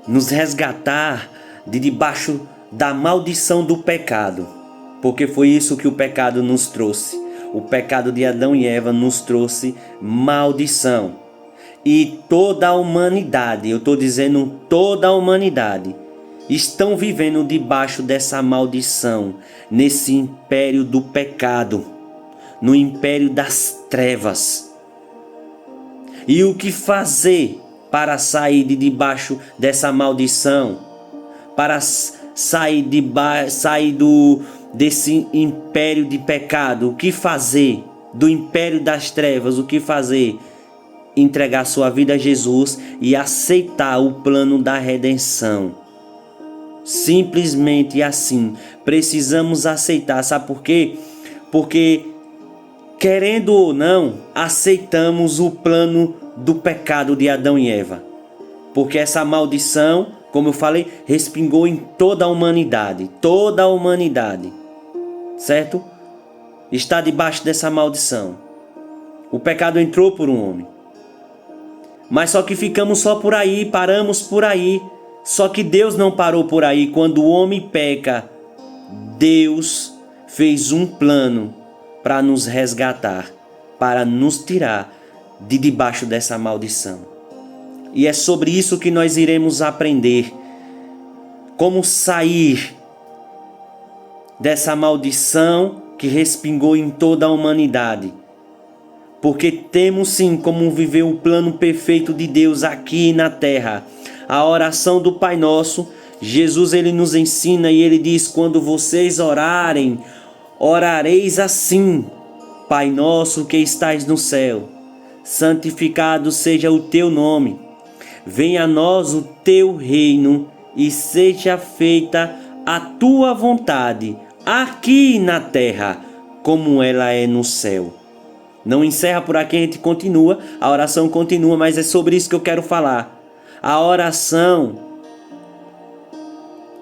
nos resgatar de debaixo da maldição do pecado, porque foi isso que o pecado nos trouxe. O pecado de Adão e Eva nos trouxe maldição. E toda a humanidade, eu estou dizendo toda a humanidade, estão vivendo debaixo dessa maldição, nesse império do pecado, no império das trevas. E o que fazer para sair de debaixo dessa maldição? Para sair desse império de pecado? O que fazer? Do império das trevas, o que fazer? Entregar sua vida a Jesus e aceitar o plano da redenção. Simplesmente assim, precisamos aceitar. Sabe por quê? Porque, querendo ou não, aceitamos o plano do pecado de Adão e Eva. Porque essa maldição, como eu falei, respingou em toda a humanidade. Toda a humanidade. Certo? Está debaixo dessa maldição. O pecado entrou por um homem. Mas só que ficamos só por aí, paramos por aí. Só que Deus não parou por aí. Quando o homem peca, Deus fez um plano para nos resgatar, para nos tirar de debaixo dessa maldição. E é sobre isso que nós iremos aprender. Como sair dessa maldição que respingou em toda a humanidade. Porque temos sim como viver o plano perfeito de Deus aqui na terra. A oração do Pai Nosso, Jesus ele nos ensina e ele diz: quando vocês orarem, orareis assim: Pai Nosso que estais no céu, santificado seja o teu nome. Venha a nós o teu reino e seja feita a tua vontade, aqui na terra, como ela é no céu. Não encerra por aqui, a gente continua, a oração continua, mas é sobre isso que eu quero falar. A oração,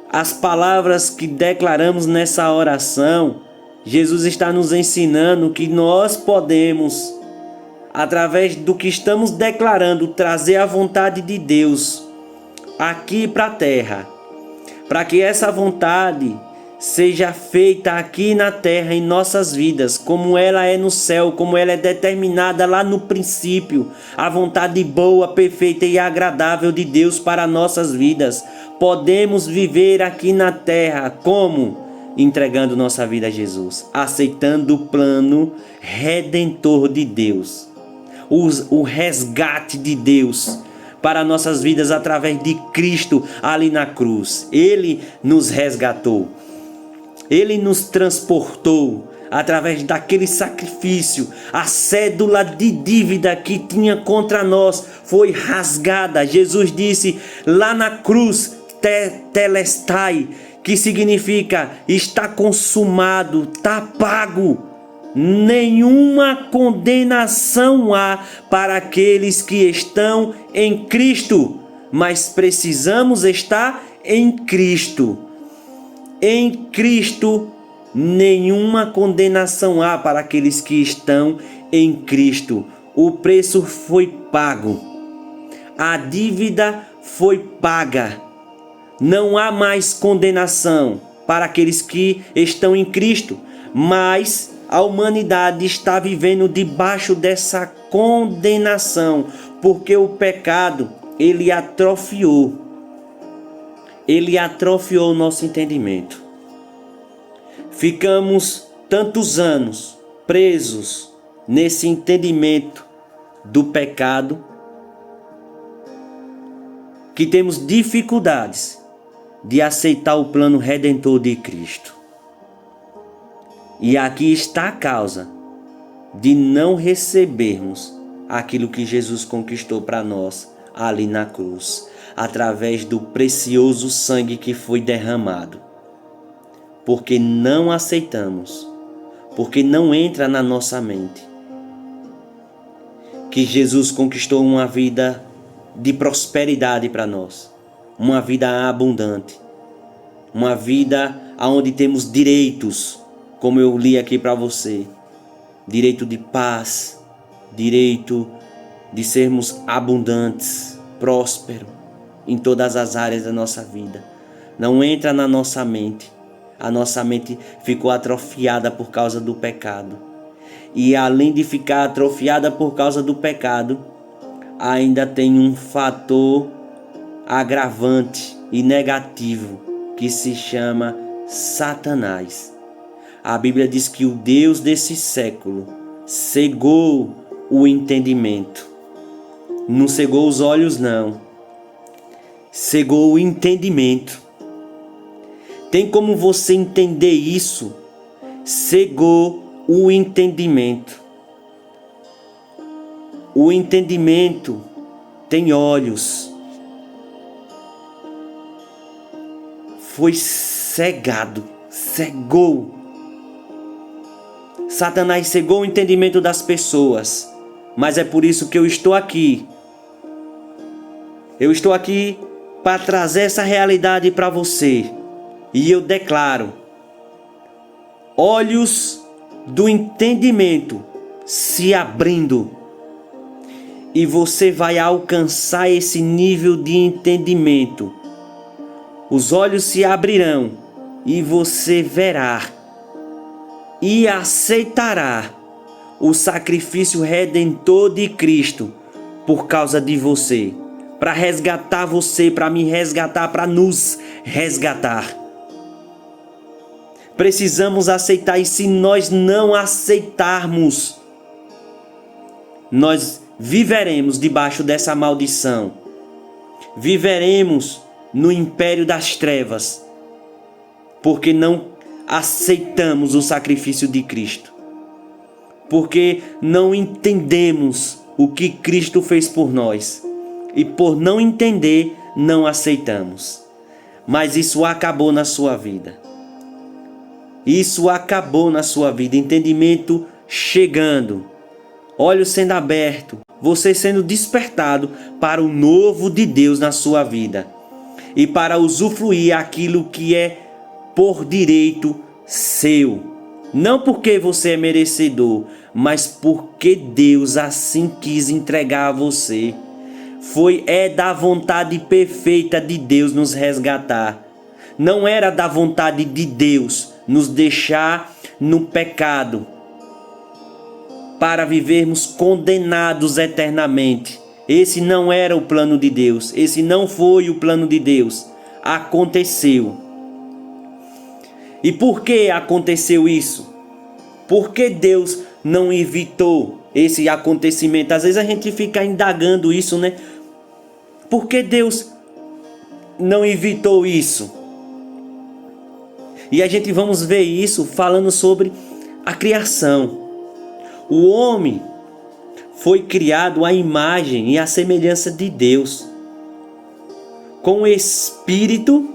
as palavras que declaramos nessa oração, Jesus está nos ensinando que nós podemos, através do que estamos declarando, trazer a vontade de Deus aqui para a terra, para que essa vontade seja feita aqui na terra em nossas vidas, como ela é no céu, como ela é determinada lá no princípio, a vontade boa, perfeita e agradável de Deus para nossas vidas. Podemos viver aqui na terra como? Entregando nossa vida a Jesus, aceitando o plano redentor de Deus, o resgate de Deus para nossas vidas através de Cristo ali na cruz. Ele nos resgatou. Ele nos transportou através daquele sacrifício. A cédula de dívida que tinha contra nós foi rasgada. Jesus disse lá na cruz, Telestai, que significa está consumado, está pago. Nenhuma condenação há para aqueles que estão em Cristo, mas precisamos estar em Cristo. Em Cristo, nenhuma condenação há para aqueles que estão em Cristo. O preço foi pago. A dívida foi paga. Não há mais condenação para aqueles que estão em Cristo. Mas a humanidade está vivendo debaixo dessa condenação. Porque o pecado, ele atrofiou. Ele atrofiou o nosso entendimento. Ficamos tantos anos presos nesse entendimento do pecado que temos dificuldades de aceitar o plano redentor de Cristo. E aqui está a causa de não recebermos aquilo que Jesus conquistou para nós ali na cruz, através do precioso sangue que foi derramado. Porque não aceitamos, porque não entra na nossa mente que Jesus conquistou uma vida de prosperidade para nós, uma vida abundante, uma vida onde temos direitos, como eu li aqui para você, direito de paz, direito de sermos abundantes, prósperos, em todas as áreas da nossa vida. Não entra na nossa mente. A nossa mente ficou atrofiada por causa do pecado. E além de ficar atrofiada por causa do pecado, ainda tem um fator agravante e negativo que se chama Satanás. A Bíblia diz que o Deus desse século cegou o entendimento. Não cegou os olhos, não. Cegou o entendimento. Tem como você entender isso? Cegou o entendimento. O entendimento tem olhos. Foi cegado, cegou. Satanás cegou o entendimento das pessoas. Mas é por isso que eu estou aqui. Eu estou aqui para trazer essa realidade para você. E eu declaro: olhos do entendimento se abrindo. E você vai alcançar esse nível de entendimento. Os olhos se abrirão e você verá e aceitará o sacrifício redentor de Cristo por causa de você, para resgatar você, para me resgatar, para nos resgatar. Precisamos aceitar, e se nós não aceitarmos, nós viveremos debaixo dessa maldição. Viveremos no império das trevas, porque não aceitamos o sacrifício de Cristo. Porque não entendemos o que Cristo fez por nós. E por não entender, não aceitamos. Mas isso acabou na sua vida. Isso acabou na sua vida. Entendimento chegando. Olhos sendo abertos. Você sendo despertado para o novo de Deus na sua vida. E para usufruir aquilo que é por direito seu. Não porque você é merecedor, mas porque Deus assim quis entregar a você. É da vontade perfeita de Deus nos resgatar. Não era da vontade de Deus nos deixar no pecado para vivermos condenados eternamente. Esse não era o plano de Deus. Esse não foi o plano de Deus. Aconteceu. E por que aconteceu isso? Por que Deus não evitou esse acontecimento? Às vezes a gente fica indagando isso, né? Por que Deus não evitou isso? E a gente vamos ver isso falando sobre a criação. O homem foi criado à imagem e à semelhança de Deus, com espírito,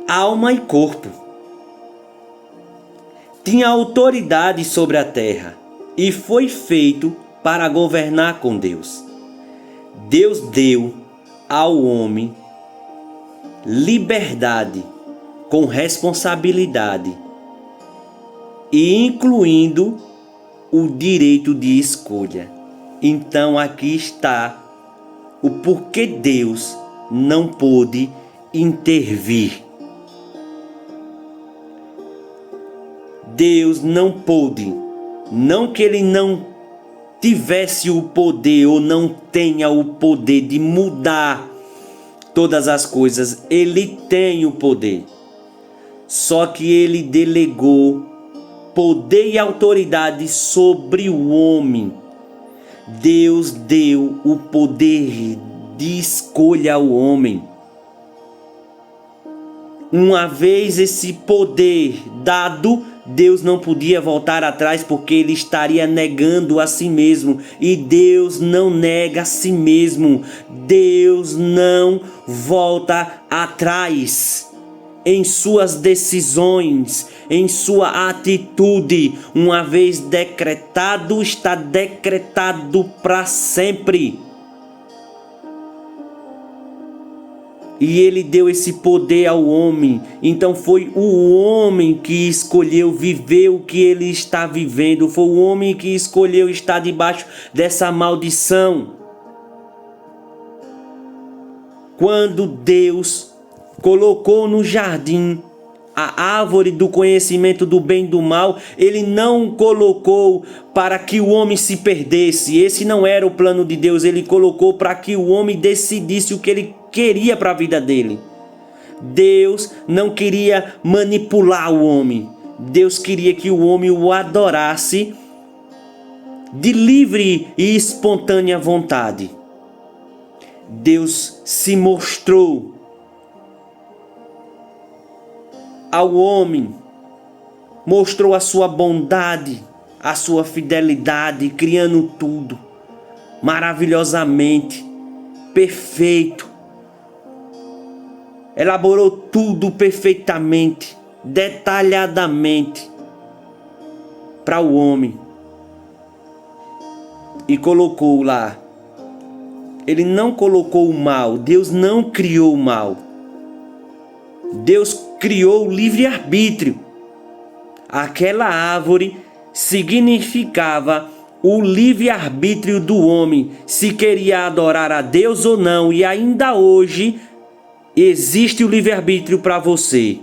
alma e corpo. Tinha autoridade sobre a terra e foi feito para governar com Deus. Deus deu ao homem liberdade com responsabilidade e incluindo o direito de escolha. Então aqui está o porquê Deus não pôde intervir. Deus não pôde, não que ele não tivesse o poder ou não tenha o poder de mudar todas as coisas, ele tem o poder. Só que ele delegou poder e autoridade sobre o homem. Deus deu o poder de escolha ao homem. Uma vez esse poder dado, Deus não podia voltar atrás, porque ele estaria negando a si mesmo. E Deus não nega a si mesmo. Deus não volta atrás em suas decisões, em sua atitude. Uma vez decretado, está decretado para sempre. E ele deu esse poder ao homem. Então foi o homem que escolheu viver o que ele está vivendo. Foi o homem que escolheu estar debaixo dessa maldição. quando Deus colocou no jardim a árvore do conhecimento do bem e do mal, ele não colocou para que o homem se perdesse. Esse não era o plano de Deus. Ele colocou para que o homem decidisse o que ele queria para a vida dele. Deus não queria manipular o homem. Deus queria que o homem o adorasse de livre e espontânea vontade. Deus se mostrou ao homem, mostrou a sua bondade, a sua fidelidade, criando tudo maravilhosamente, perfeito. Elaborou tudo perfeitamente, detalhadamente para o homem e colocou lá. Ele não colocou o mal, Deus não criou o mal. Deus criou o livre-arbítrio. Aquela árvore significava o livre-arbítrio do homem, se queria adorar a Deus ou não, e ainda hoje existe o livre-arbítrio para você.